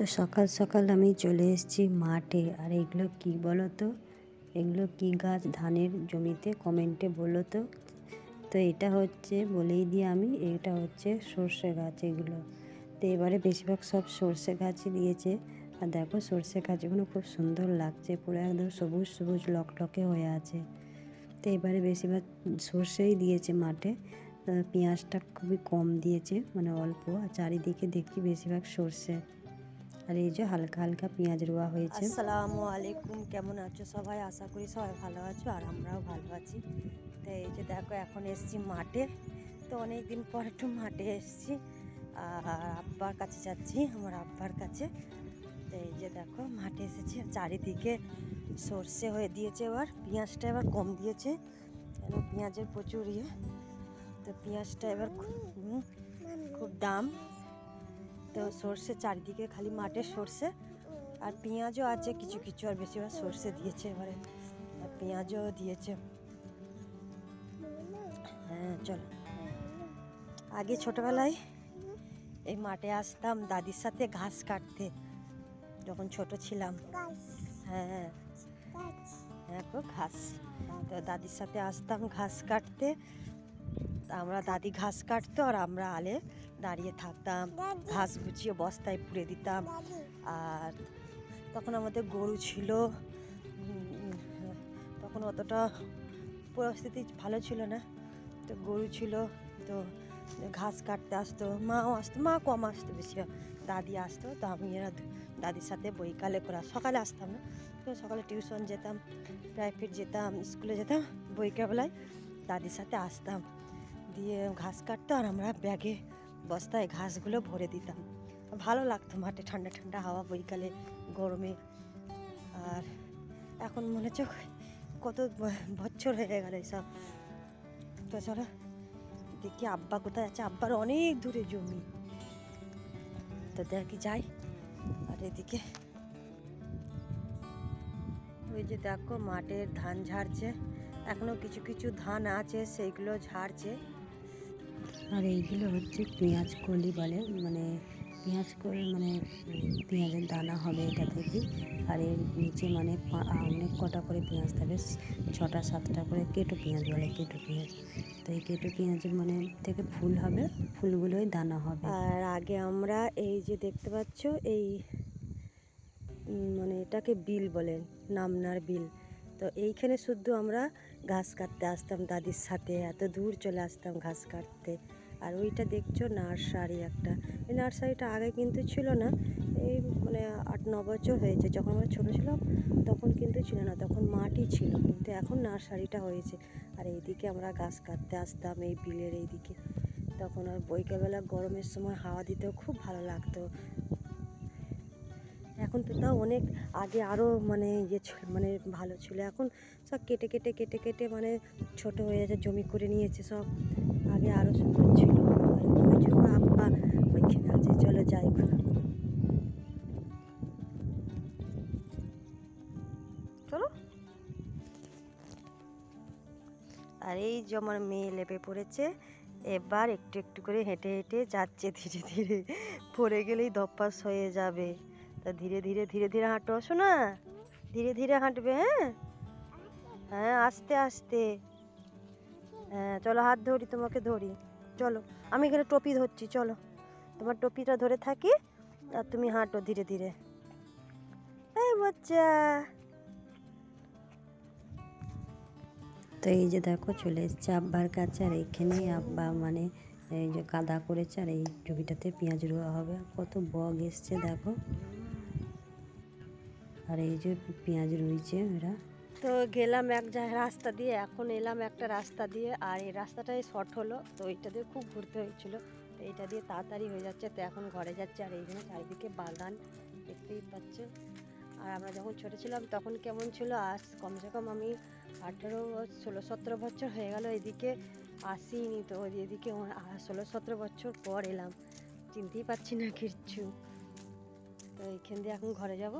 তো সকাল সকাল আমি চলে এসেছি মাঠে। আর এগুলো কি বলো তো, এগুলো কি গাছ ধানের জমিতে কমেন্টে বলো তো। তো এটা হচ্ছে বলেই দিই আমি, এটা হচ্ছে সর্ষে গাছ এগুলো। তো এবারে বেশিরভাগ সব সর্ষে গাছই দিয়েছে। আর দেখো সর্ষে গাছগুলো খুব সুন্দর লাগছে, পুরো একদম সবুজ সবুজ লকলকে হয়ে আছে। তো এবারে বেশিরভাগ সর্ষেই দিয়েছে মাঠে। পেঁয়াজটা খুবই কম দিয়েছে, মানে অল্প। আর চারিদিকে দেখছি বেশিরভাগ সর্ষে। আর এই যে হালকা হালকা পেঁয়াজ রোয়া হয়েছে। আসসালামু আলাইকুম, কেমন আছো সবাই? আশা করি সবাই ভালো আছো, আর আমরাও ভালো আছি। তো এই যে দেখো এখন এসছি মাঠে। তো অনেক দিন পর একটু মাঠে এসছি, আর আব্বার কাছে যাচ্ছি, আমার আব্বার কাছে। তো এই যে দেখো মাঠে এসেছি, চারিদিকে সর্ষে হয়ে দিয়েছে। এবার পেঁয়াজটা এবার কম দিয়েছে, কেন পেঁয়াজের প্রচুর তো পেঁয়াজটা এবার খুব দাম। তো সর্ষে চারিদিকে খালি মাঠের সর্ষে, আর পেঁয়াজও আছে কিছু কিছু, আর বেশিরভাগ সর্ষে দিয়েছে এবারে, আর পেঁয়াজও দিয়েছে। হ্যাঁ চলো, আগে ছোটবেলায় এই মাঠে আসতাম দাদির সাথে ঘাস কাটতে, যখন ছোট ছিলাম। হ্যাঁ হ্যাঁ গো, ঘাস। তো দাদির সাথে আসতাম ঘাস কাটতে। আমরা দাদি ঘাস কাটতো আর আমরা আলে দাঁড়িয়ে থাকতাম, ঘাস গুছিয়ে বস্তায় পুরে দিতাম। আর তখন আমাদের গরু ছিল, তখন অতটা পরিস্থিতি ভালো ছিল না। তো গরু ছিল, তো ঘাস কাটতে আসতো, মাও আসতো, মা কম আসতো, বেশি দাদি আসতো। তো আমি এরা দাদির সাথে বৈকালে করে, সকালে আসতাম না, তো সকালে টিউশন যেতাম, প্রাইভেট যেতাম, স্কুলে যেতাম, বৈকালবেলায় দাদির সাথে আসতাম, দিয়ে ঘাস কাটতো আর আমরা ব্যাগে বস্তায় ঘাসগুলো ভরে দিতাম। ভালো লাগতো মাঠে, ঠান্ডা ঠান্ডা হাওয়া বৈকালে, গরমে। আর এখন মনে হচ্ছে কত বছর হয়ে গেল এইসব। তো চলো দেখি আব্বা কোথায় আছে, আব্বার অনেক দূরে জমি। তো দেখি যাই। আর এদিকে ওই যে দেখো মাঠের ধান ঝাড়ছে, এখনো কিছু কিছু ধান আছে সেইগুলো ঝাড়ছে। আর এইগুলো হচ্ছে পেঁয়াজ কলি বলে, মানে পেঁয়াজ কলি মানে পেঁয়াজের দানা হবে এটা থেকে। আর এর নিচে মানে অনেক কটা করে পেঁয়াজ থাকে, 6টা 7টা করে কেটো পেঁয়াজ বলে, কেটো পেঁয়াজ। তো এই কেটো পেঁয়াজের মানে থেকে ফুল হবে, ফুলগুলোই দানা হবে। আর আগে আমরা এই যে দেখতে পাচ্ছ এই মানে এটাকে বিল বলেন, নামনার বিল। তো এইখানে শুধু আমরা ঘাস কাটতে আসতাম দাদির সাথে, এত দূর চলে আসতাম ঘাস কাটতে। আর ওইটা দেখছো নার্সারি একটা, এই নার্সারিটা আগে কিন্তু ছিল না, এই মানে 8-9 বছর হয়েছে। যখন আমরা ছোটো ছিলাম তখন কিন্তু ছিল না, তখন মাটি ছিল, কিন্তু এখন নার্সারিটা হয়েছে। আর এইদিকে আমরা ঘাস কাটতে আসতাম এই বিলের এইদিকে। তখন আর বৈকালবেলা গরমের সময় হাওয়া দিতেও খুব ভালো লাগতো। এখন তো তাও অনেক, আগে আরও মানে মানে ভালো ছিল। এখন সব কেটে কেটে কেটে কেটে মানে ছোট হয়ে যাচ্ছে, জমি করে নিয়েছে সব। আগে আরও সুন্দর ছিল। ওই জন্য আব্বা ওইখানে আছে, চলো যাই। চলো। আর এই যে আমার মেয়ে লেপে পড়েছে, এবার একটু একটু করে হেঁটে হেঁটে যাচ্ছে ধীরে ধীরে, পড়ে গেলেই ধপ্পাস হয়ে যাবে। তা ধীরে ধীরে ধীরে ধীরে হাঁটো, শোনা, ধীরে ধীরে হাঁটবে। হ্যাঁ হ্যাঁ, আস্তে আস্তে। হ্যাঁ চলো, হাত ধরি, তোমাকে ধরি, চলো। আমি এখানে টপি ধরছি, চলো, তোমার টপিটা ধরে থাকি, আর তুমি হাঁটো ধীরে ধীরে। এই বাচ্চা। তো এই যে দেখো চলে এসছে আব্বার কাছে। আর এইখানেই আব্বা মানে এই যে কাদা করেছে, আর এই জমিটাতে পেঁয়াজ রোয়া হবে। কত বক এসছে দেখো। আর এই যে পেঁয়াজ রুইছে এরা। তো গেলাম এক জায়গায় রাস্তা দিয়ে, এখন এলাম একটা রাস্তা দিয়ে, আর এই রাস্তাটাই শর্ট হলো, তো এইটা দিয়ে খুব ঘুরতে হয়েছিল, তো এইটা দিয়ে তাড়াতাড়ি হয়ে যাচ্ছে। তো এখন ঘরে যাচ্ছে। আর এইখানে চারিদিকে বাগান দেখতেই পাচ্ছে। আর আমরা যখন ছোটো ছিলাম তখন কেমন ছিল, আজ কমসে কম আমি 18-16-17 বছর হয়ে গেল এদিকে আসিনি। তো এদিকে 16-17 বছর পর এলাম, চিনতেই পারছি না কিচ্ছু। তো এইখান দিয়ে এখন ঘরে যাব।